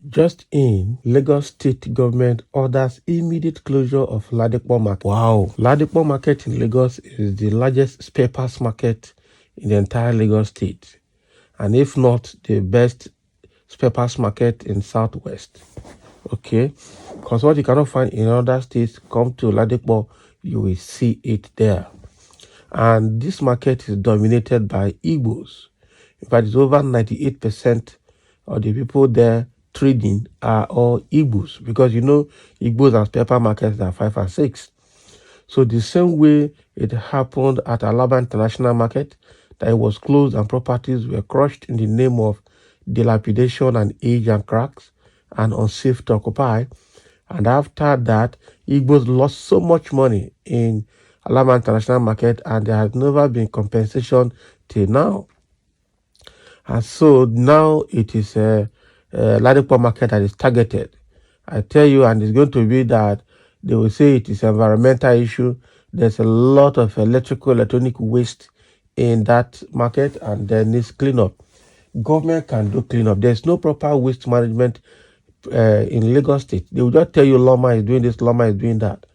Just in, Lagos State government orders immediate closure of Ladipo market. Wow! Ladipo market in Lagos is the largest spare parts market in the entire Lagos State, and if not the best spare parts market in Southwest. Okay, because what you cannot find in other states, come to Ladipo, you will see it there. And this market is dominated by Igbos. In fact, it's over 98% of the people there trading are all Igbos, because you know Igbos and paper markets are 5 and 6. So the same way it happened at Alaba International Market, that it was closed and properties were crushed in the name of dilapidation and age and cracks and unsafe to occupy. And after that, Igbos lost so much money in Alaba International Market, and there has never been compensation till now. And so now it is a Ladipo market that is targeted. I tell you, and it's going to be that they will say it is an environmental issue. There's a lot of electronic waste in that market, and there needs cleanup. Government can do cleanup. There's no proper waste management in Lagos State. They will just tell you Loma is doing this, Loma is doing that.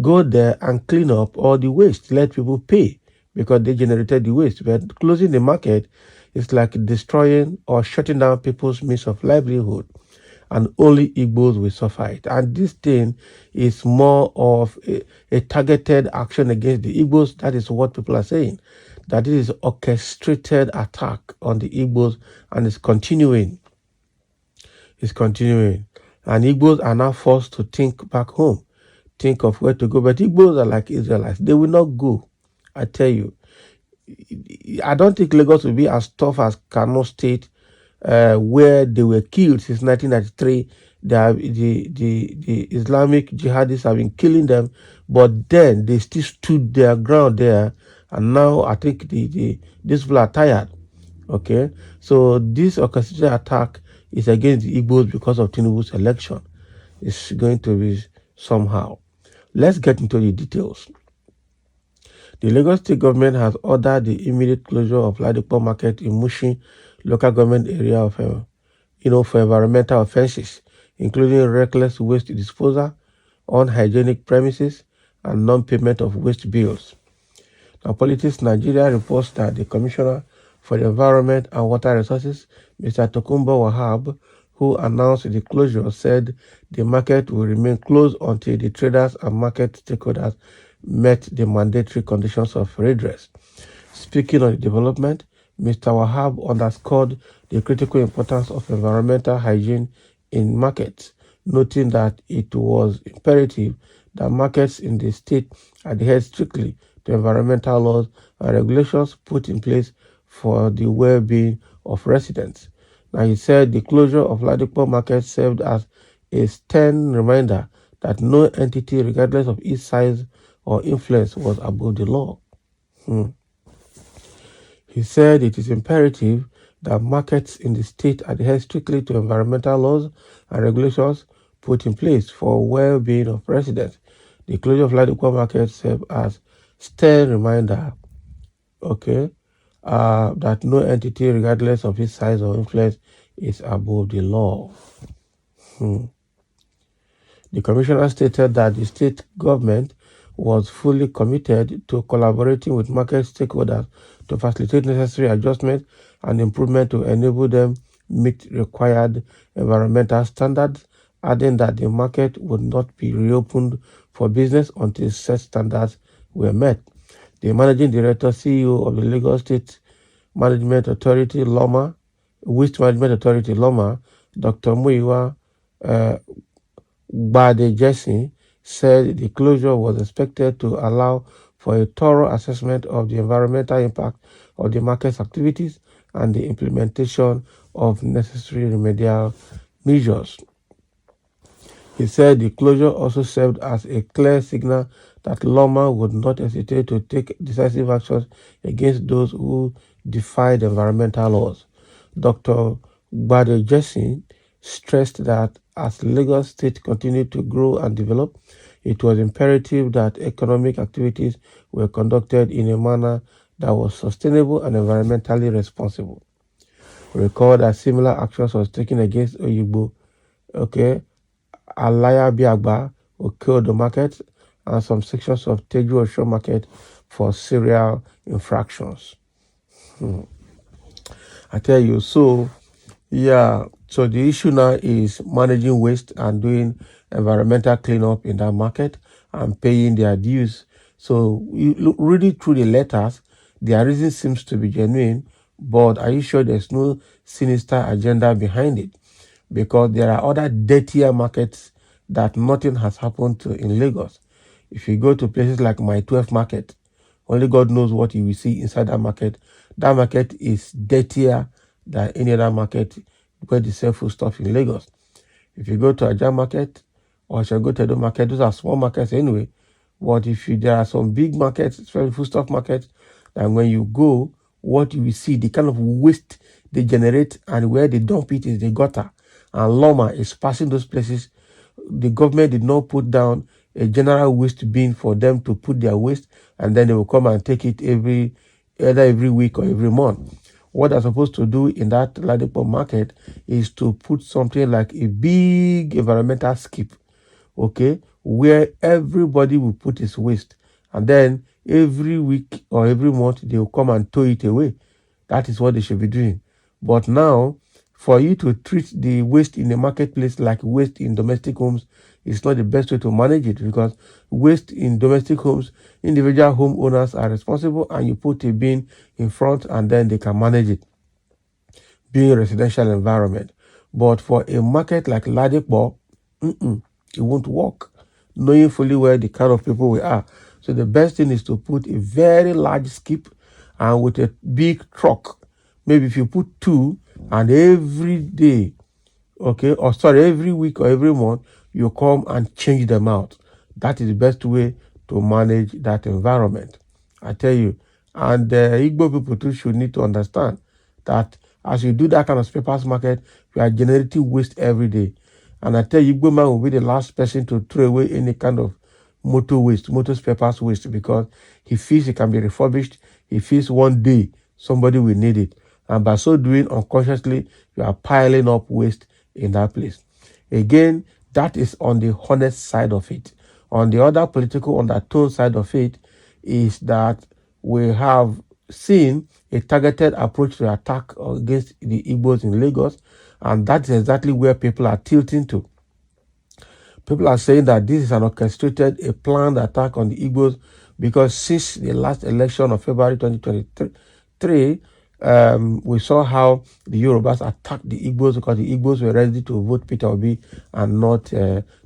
Go there and clean up all the waste. Let people pay because they generated the waste. But closing the market is like destroying or shutting down people's means of livelihood, and only Igbos will suffer it. And this thing is more of a targeted action against the Igbos. That is what people are saying, that it is orchestrated attack on the Igbos, and it's continuing. It's continuing. And Igbos are now forced to think back home, think of where to go. But Igbos are like Israelites. They will not go. I tell you. I don't think Lagos will be as tough as Kano State, where they were killed since 1993. The Islamic jihadists have been killing them, but then they still stood their ground there. And now I think these people are tired. Okay, so this orchestrated attack is against the Igbos because of Tinubu's election. It's going to be somehow. Let's get into the details. The Lagos State government has ordered the immediate closure of Ladipo market in Mushin local government area of, for environmental offenses, including reckless waste disposal, unhygienic premises, and non-payment of waste bills. Now, Politics Nigeria reports that the Commissioner for the Environment and Water Resources, Mr. Tญี0ҮBዀ, who announced the closure, said the market will remain closed until the traders and market stakeholders met the mandatory conditions of redress. Speaking on the development, Mr. Wahab underscored the critical importance of environmental hygiene in markets, noting that it was imperative that markets in the state adhere strictly to environmental laws and regulations put in place for the well-being of residents. Now, he said the closure of Ladipo market served as a stern reminder that no entity, regardless of its size or influence, was above the law. He said it is imperative that markets in the state adhere strictly to environmental laws and regulations put in place for well-being of residents. The closure of Ladipo market served as stern reminder, that no entity, regardless of its size or influence, is above the law. The commissioner stated that the state government was fully committed to collaborating with market stakeholders to facilitate necessary adjustments and improvement to enable them meet required environmental standards, adding that the market would not be reopened for business until such standards were met. The managing director, CEO of the Lagos State Management Authority, Loma, Waste Management Authority, Loma, Dr. Muyiwa Gbadejesin, said the closure was expected to allow for a thorough assessment of the environmental impact of the market's activities and the implementation of necessary remedial measures. He said the closure also served as a clear signal that Loma would not hesitate to take decisive actions against those who defied environmental laws. Dr. Gbadejesin stressed that as Lagos State continued to grow and develop, it was imperative that economic activities were conducted in a manner that was sustainable and environmentally responsible. Recall that similar actions was taken against Oyigbo, Alayabiagba, Okeodo Market, and some sections of T冶0ÀBዀ Market for serial infractions. I tell you, so the issue now is managing waste and doing environmental cleanup in that market and paying their dues. So you reading through the letters, their reason seems to be genuine, but are you sure there's no sinister agenda behind it? Because there are other dirtier markets that nothing has happened to in Lagos. If you go to places like My 12 Market, only God knows what you will see inside that market. That market is dirtier than any other market where they sell food stuff in Lagos. If you go to Ajah Market or if you go to Edo Market, those are small markets anyway. But there are some big markets, especially food stuff markets, and when you go, what you will see, the kind of waste they generate and where they dump it is the gutter. And Loma is passing those places. The government did not put down a general waste bin for them to put their waste, and then they will come and take it either every week or every month. What they're supposed to do in that Ladipo market is to put something like a big environmental skip, where everybody will put his waste, and then every week or every month they will come and tow it away. That is what they should be doing. But now, for you to treat the waste in the marketplace like waste in domestic homes is not the best way to manage it, because waste in domestic homes, individual homeowners are responsible, and you put a bin in front and then they can manage it, being a residential environment. But for a market like Ladipo, it won't work, knowing fully well the kind of people we are. So the best thing is to put a very large skip and with a big truck. Maybe if you put two, and every day, every week or every month, you come and change them out. That is the best way to manage that environment, I tell you. And the Igbo people too should need to understand that as you do that kind of papers market, you are generating waste every day. And I tell you, Igbo man will be the last person to throw away any kind of motor papers waste, because he feels it can be refurbished. He feels one day somebody will need it. And by so doing, unconsciously, you are piling up waste in that place. Again, that is on the honest side of it. On the other political undertone side of it is that we have seen a targeted approach to attack against the Igbos in Lagos, and that's exactly where people are tilting to. People are saying that this is an orchestrated, a planned attack on the Igbos, because since the last election of February 2023, we saw how the Yorubas attacked the Igbos because the Igbos were ready to vote Peter Obi and not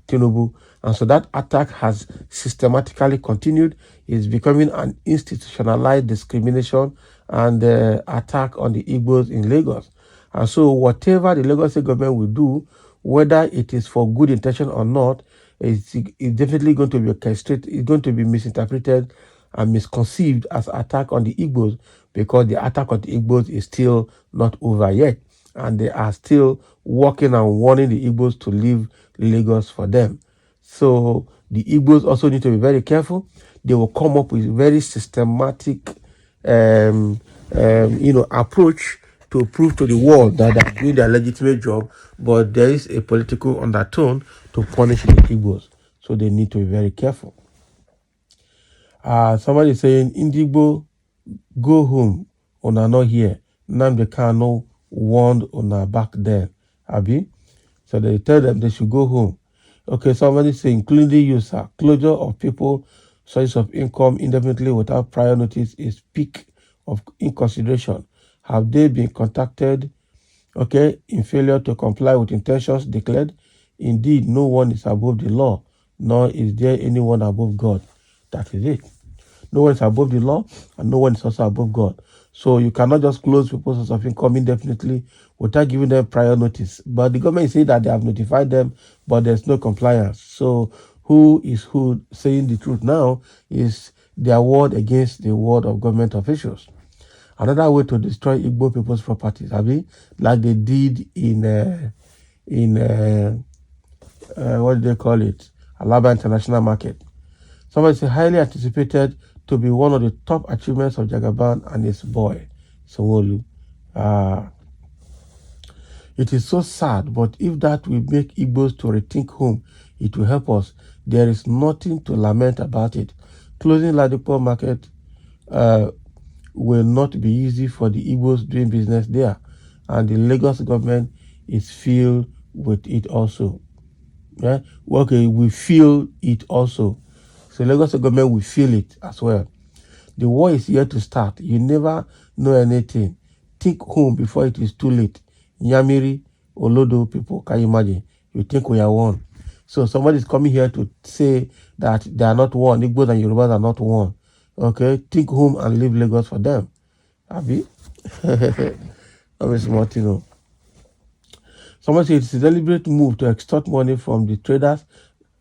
Tinubu. And so that attack has systematically continued. It's becoming an institutionalized discrimination and attack on the Igbos in Lagos. And so whatever the Lagos State government will do, whether it is for good intention or not, it's definitely going to be orchestrated. It's going to be misinterpreted and misconceived as attack on the Igbos, because the attack on the Igbos is still not over yet, and they are still working and warning the Igbos to leave Lagos for them. So the Igbos also need to be very careful. They will come up with very systematic approach to prove to the world that they are doing their legitimate job, but there is a political undertone to punish the Igbos. So they need to be very careful. Somebody is saying, Indigbo, go home. Una not here. Nnamdi Kanu warned Una back then. Abi? So they tell them they should go home. Okay, somebody say, including you, sir, closure of people, source of income indefinitely without prior notice is peak of inconsideration. Have they been contacted, in failure to comply with intentions declared? Indeed, no one is above the law, nor is there anyone above God. That is it. No one is above the law, and no one is also above God. So you cannot just close people's source of income indefinitely without giving them prior notice. But the government is saying that they have notified them, but there's no compliance. So who is who saying the truth now is their word against the word of government officials. Another way to destroy Igbo people's properties, like they did in what do they call it? Alaba International Market. Somebody said, highly anticipated to be one of the top achievements of Jagaban and his boy, Sanwo-Olu. It is so sad, but if that will make Igbos to rethink home, it will help us. There is nothing to lament about it. Closing Ladipo market will not be easy for the Igbos doing business there, and the Lagos government is filled with it also. Yeah? Okay, we feel it also. So Lagos government will feel it as well. The war is here to start. You never know anything. Think home before it is too late. Nyamiri, Olodo people, can you imagine? You think we are one. So somebody is coming here to say that they are not one. Igbos and Yorubas are not one. Okay, think home and leave Lagos for them. Abi? I'm a smart, you know. Someone said it's a deliberate move to extort money from the traders.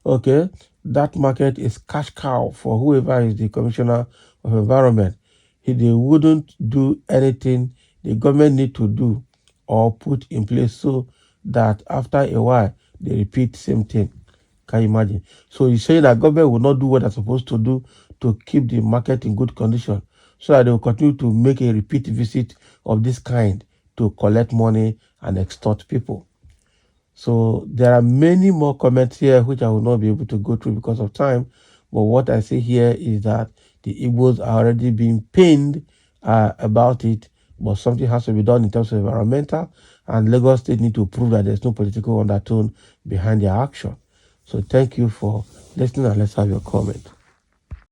Okay, that market is cash cow for whoever is the commissioner of environment. They wouldn't do anything the government need to do or put in place so that after a while they repeat same thing. Can you imagine? So you say that government will not do what they're supposed to do to keep the market in good condition, so that they will continue to make a repeat visit of this kind to collect money and extort people. So there are many more comments here which I will not be able to go through because of time. But what I say here is that the Igbos are already being pained about it, but something has to be done in terms of environmental, and Lagos State need to prove that there's no political undertone behind their action. So thank you for listening, and let's have your comment.